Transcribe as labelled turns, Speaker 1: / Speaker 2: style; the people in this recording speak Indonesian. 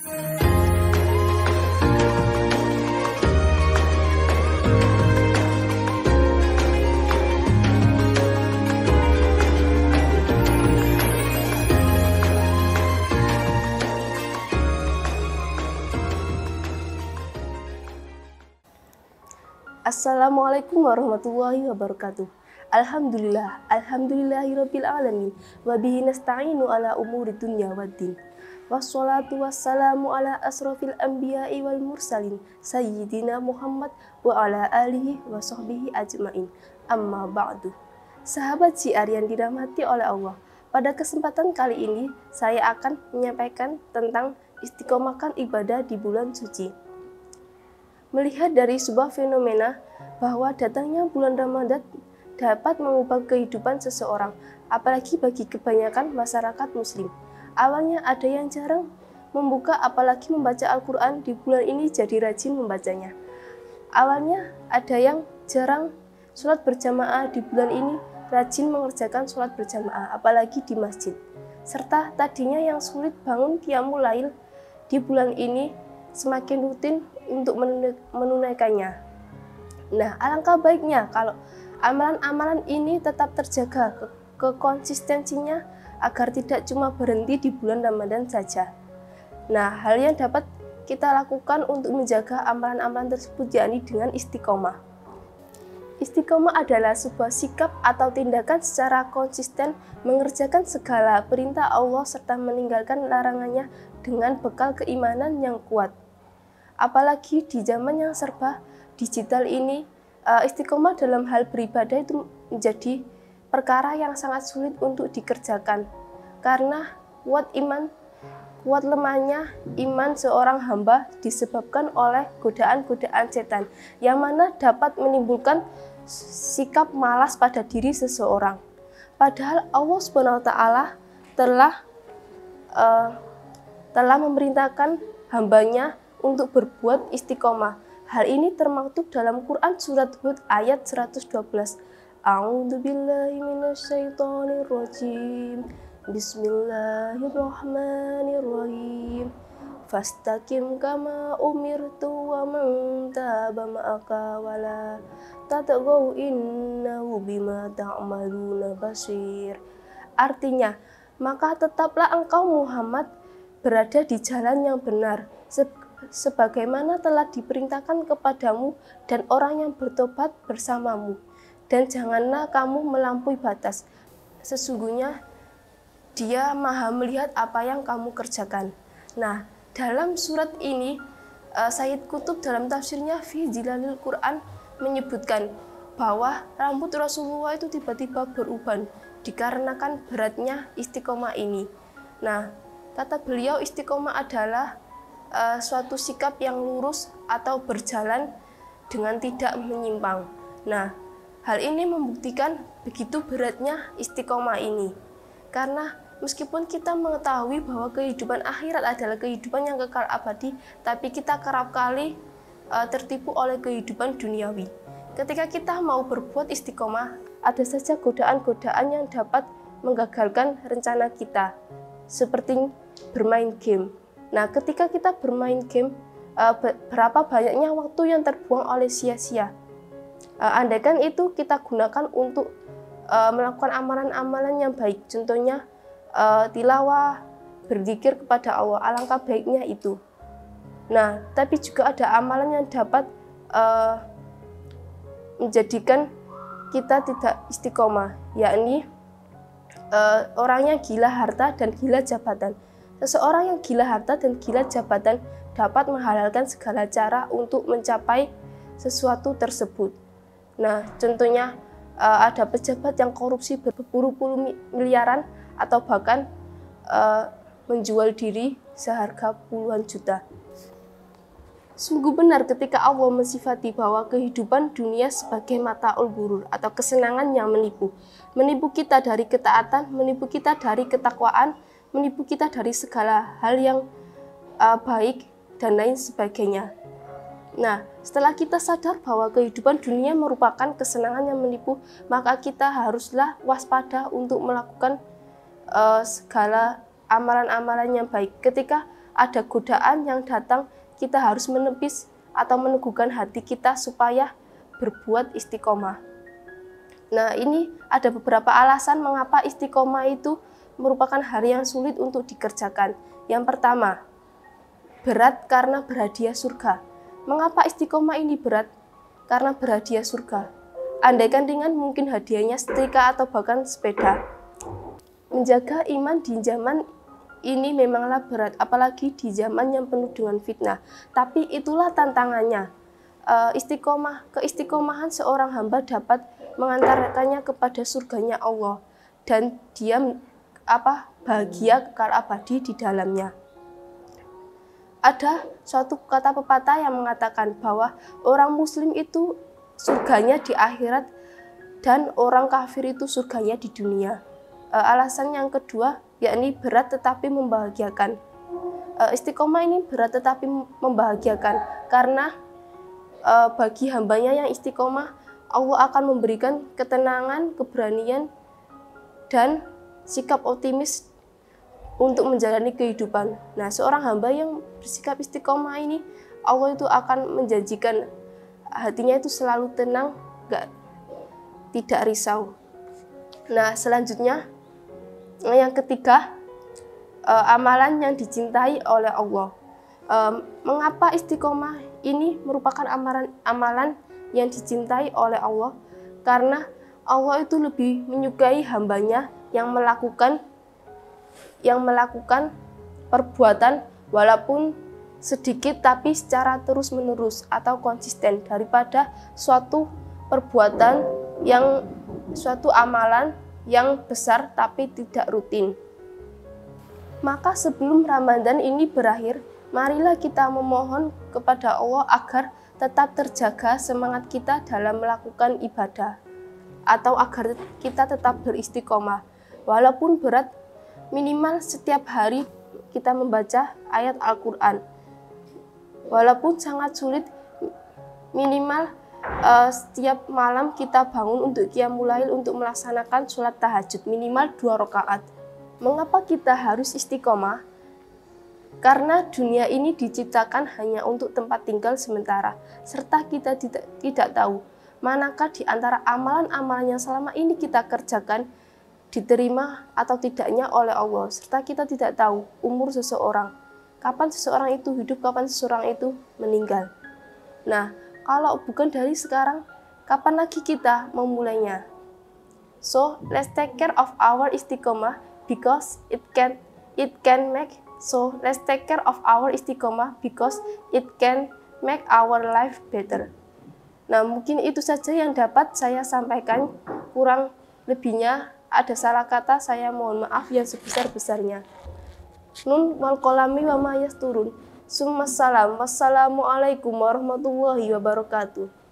Speaker 1: Assalamualaikum warahmatullahi wabarakatuh. Alhamdulillahirabbil alamin wa bihi nasta'inu ala umuri dunya waddin. Wassalatu wassalamu ala asrofil anbiya'i wal mursalin sayyidina Muhammad wa ala alihi wa sahbihi ajmain. Amma ba'du. Sahabat syiar yang dirahmati oleh Allah, pada kesempatan kali ini saya akan menyampaikan tentang istiqomahkan ibadah di bulan suci. Melihat dari sebuah fenomena bahwa datangnya bulan Ramadan dapat mengubah kehidupan seseorang, apalagi bagi kebanyakan masyarakat muslim. Awalnya ada yang jarang membuka apalagi membaca Al-Quran, di bulan ini jadi rajin membacanya. Awalnya ada yang jarang sholat berjamaah, di bulan ini rajin mengerjakan sholat berjamaah, apalagi di masjid. Serta tadinya yang sulit bangun qiyamul lail, di bulan ini semakin rutin untuk menunaikannya. Nah, alangkah baiknya kalau amalan-amalan ini tetap terjaga kekonsistensinya agar tidak cuma berhenti di bulan Ramadan saja. Nah, hal yang dapat kita lakukan untuk menjaga amalan-amalan tersebut yakni dengan istiqomah. Istiqomah adalah sebuah sikap atau tindakan secara konsisten mengerjakan segala perintah Allah serta meninggalkan larangannya dengan bekal keimanan yang kuat. Apalagi di zaman yang serba digital ini, istiqomah dalam hal beribadah itu menjadi perkara yang sangat sulit untuk dikerjakan. Karena kuat lemahnya iman seorang hamba disebabkan oleh godaan-godaan setan, yang mana dapat menimbulkan sikap malas pada diri seseorang. Padahal Allah SWT telah memerintahkan hambanya untuk berbuat istiqomah. Hal ini termaktub dalam Quran surat Hud ayat 112. A'udzubillahi minasyaitonirrajim. Bismillahirrahmanirrahim. Fastaqim kama umirtu wa man taba ma'aka wala tatagaw innahu bima ta'maluna basir. Artinya, maka tetaplah engkau Muhammad berada di jalan yang benar, sebagaimana telah diperintahkan kepadamu dan orang yang bertobat bersamamu. Dan janganlah kamu melampaui batas. Sesungguhnya Dia Maha melihat apa yang kamu kerjakan. Nah, dalam surat ini Sayyid Qutb dalam tafsirnya Fi Zilalil Quran menyebutkan bahwa rambut Rasulullah itu tiba-tiba beruban dikarenakan beratnya istiqomah ini. Nah, kata beliau, istiqomah adalah suatu sikap yang lurus atau berjalan dengan tidak menyimpang. Nah, hal ini membuktikan begitu beratnya istiqomah ini. Karena meskipun kita mengetahui bahwa kehidupan akhirat adalah kehidupan yang kekal abadi, tapi kita kerap kali tertipu oleh kehidupan duniawi. Ketika kita mau berbuat istiqomah, ada saja godaan-godaan yang dapat menggagalkan rencana kita, seperti bermain game. Nah, ketika kita bermain game, berapa banyaknya waktu yang terbuang oleh sia-sia. Andaikan itu kita gunakan untuk melakukan amalan-amalan yang baik, contohnya tilawah, berzikir kepada Allah, alangkah baiknya itu. Nah, tapi juga ada amalan yang dapat menjadikan kita tidak istiqomah, yakni orang yang gila harta dan gila jabatan. Seseorang yang gila harta dan gila jabatan dapat menghalalkan segala cara untuk mencapai sesuatu tersebut. Nah, contohnya ada pejabat yang korupsi berpuluh-puluh miliaran atau bahkan menjual diri seharga puluhan juta. Sungguh benar ketika Allah mensifati bahwa kehidupan dunia sebagai mata'ul ghurur atau kesenangan yang menipu. Menipu kita dari ketaatan, menipu kita dari ketakwaan, menipu kita dari segala hal yang baik dan lain sebagainya. Nah, setelah kita sadar bahwa kehidupan dunia merupakan kesenangan yang menipu, maka kita haruslah waspada untuk melakukan segala amalan-amalan yang baik. Ketika ada godaan yang datang, kita harus menepis atau meneguhkan hati kita supaya berbuat istiqomah. Nah, ini ada beberapa alasan mengapa istiqomah itu merupakan hal yang sulit untuk dikerjakan. Yang pertama, berat karena berhadiah surga. Mengapa istiqomah ini berat? Karena berhadiah surga. Andaikan ringan mungkin hadiahnya setrika atau bahkan sepeda. Menjaga iman di zaman ini memanglah berat, apalagi di zaman yang penuh dengan fitnah. Tapi itulah tantangannya. Keistiqomahan seorang hamba dapat mengantarkannya kepada surganya Allah dan dia bahagia kekal abadi di dalamnya. Ada suatu kata pepatah yang mengatakan bahwa orang muslim itu surganya di akhirat dan orang kafir itu surganya di dunia. Alasan yang kedua yakni berat tetapi membahagiakan. Istiqomah ini berat tetapi membahagiakan karena bagi hambanya yang istiqomah, Allah akan memberikan ketenangan, keberanian, dan sikap optimis untuk menjalani kehidupan. Nah, seorang hamba yang bersikap istiqomah ini, Allah itu akan menjanjikan hatinya itu selalu tenang, tidak risau. Nah, selanjutnya yang ketiga, amalan yang dicintai oleh Allah. Mengapa istiqomah ini merupakan amalan yang dicintai oleh Allah? Karena Allah itu lebih menyukai hambanya yang melakukan perbuatan walaupun sedikit tapi secara terus-menerus atau konsisten daripada suatu amalan yang besar tapi tidak rutin. Maka sebelum Ramadan ini berakhir, marilah kita memohon kepada Allah agar tetap terjaga semangat kita dalam melakukan ibadah, atau agar kita tetap beristiqomah. Walaupun berat, minimal setiap hari kita membaca ayat Al-Quran. Walaupun sangat sulit, minimal setiap malam kita bangun untuk qiyamul lail untuk melaksanakan sholat tahajud minimal 2 rakaat. Mengapa kita harus istiqomah? Karena dunia ini diciptakan hanya untuk tempat tinggal sementara, serta kita tidak tahu manakah di antara amalan-amalan yang selama ini kita kerjakan diterima atau tidaknya oleh Allah, serta kita tidak tahu umur seseorang, kapan seseorang itu hidup, kapan seseorang itu meninggal. Nah, kalau bukan dari sekarang, kapan lagi kita memulainya? So, let's take care of our istiqomah because it can make our life better. Nah, mungkin itu saja yang dapat saya sampaikan. Kurang lebihnya ada salah kata, saya mohon maaf yang sebesar-besarnya. Nun wal qalami wa ma yasturun. Wassalamualaikum warahmatullahi wabarakatuh.